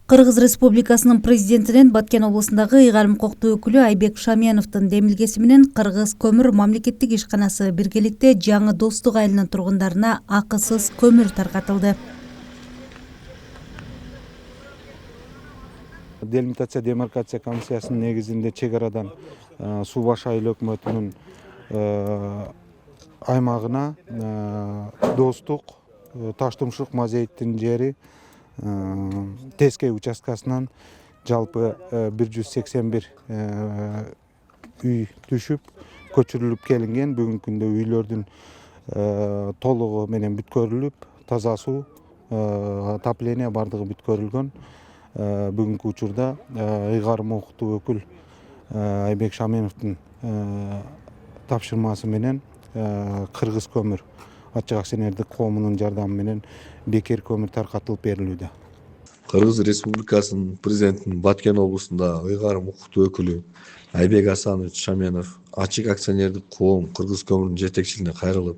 Кыргыз Республикасынын президентинин Баткен облусундагы ыйгарым укуктуу өкүлү Айбек Шаменовдун демилгеси менен Кыргыз көмүр мамлекеттик ишканасы биргеликте жаңы Достук айылынын тургундарына акысыз көмүр таркатылды. Делимитация демаркация комиссиясынын негизинде чек арадан Суу Баш айыл өкмөтүнүн аймагына Достук Таштумшук Мазейиттин жери Тескей участкасынан жалпы 181 үй түшүп көчүрүлүп келинген. Бүгүнкү күндө ыйлөрдүн толугу менен бүткөрүлүп, таза суу, отопление бардыгы бүткөрүлгөн. Бүгүнкү учурда ыйгарым укуктуу өкүл Айбек Шаменовдун тапшырмасы менен Кыргыз көмүр ачык акционердик коомунун жардамы менен бекер көмүр таркатылып берилүүдө. Кыргыз Республикасынын президентинин Баткен облусунда ыйгарым укуктуу өкүлү Айбек Асанович Шаменов ачык акционердик коом Кыргыз көмүрүнүн жетекчилигине кайрылып,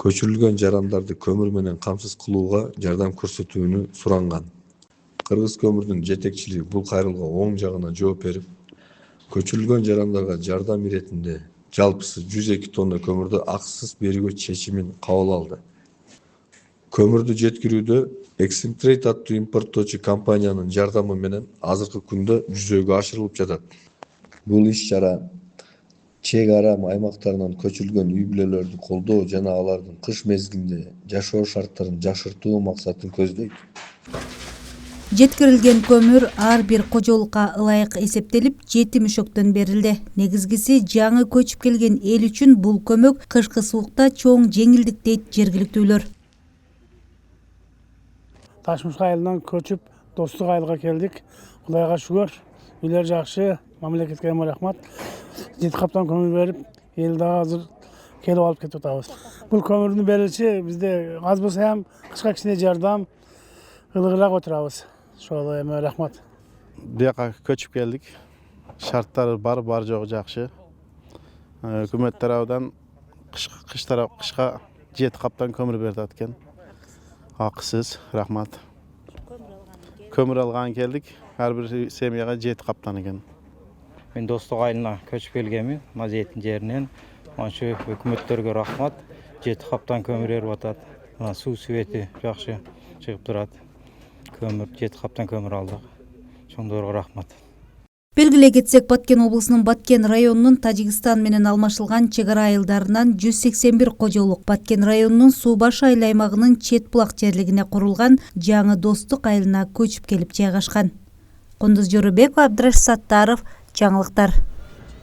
көчүрүлгөн жарандарды көмүр менен камсыз кылууга жардам көрсөтүүнү суранган. Кыргыз көмүрүнүн жетекчилиги бул кайрылууга оң жагына жооп берип, көчүрүлгөн жарандарга жардам иретинде жалпысы 102 тонна көмүрдү акысыз берүүгө чечимин кабыл алды. Көмүрдү жеткирүүдө Эксимтрейд аттуу импорттоочу компаниянын жардамы менен азыркы күндө жүзөгө ашырылып жатат. Бул иш-чара чек ара аймактарынан көчүрүлгөн үй бүлөлөрдү колдоо жана алардын кыш мезгилинде жашоо шарттарын жакшыртуу максатын көздөйт. Жеткирилген көмүр ар бир кожолукка ылайык эсептелип, 7 мüşөктөн берилди. Негизгиси жаңы көчүп келген эл үчүн бул көмөк кышкы суукта чоң жеңилдик дейт жергиликтүүлөр. Таштумшук айылынан көчүп Достук айылга келдик. Кудайга шүгүр. Үйлөр жакшы, мамлекетке рахмат. 7 каптан көмүр берип, эл дагы азыр келип алып кетип атабыз. Бул көмүрдүн берилиши бизде аз болсо ham кышка кичине жардам ылыгыраак отурабыз. Ошол эме рахмат. Бияка көчүп келдик. Шарттары бар жогу жакшы. Өкмөт тарабынан кышка 7 каптан көмүр берди экен. Акысыз, рахмат. Көмүр алган келдик. Ар бир семьяга 7 каптан экен. Мен Достук айылына көчүп келгенмин, Мазейиттин жеринен. Ошо өкмөттөргө рахмат. 7 каптан көмүр берип атат. Суу свети жакшы чыгып турат. Көмүр 7 каптан көмүр алдык. Чоңдорго рахмат. Белгилей кетсек, Баткен облусунун Баткен районунун Тажикстан менен алмашылган чек ара айылдарынан 181 кожолук Баткен районунун Суу Баш айыл аймагынын чет булак жерлигине курулган жаңы Достук айылына көчүп келип жайгашкан. Кундуз Жорубекова, Абдраш Саттаров, жаңылыктар.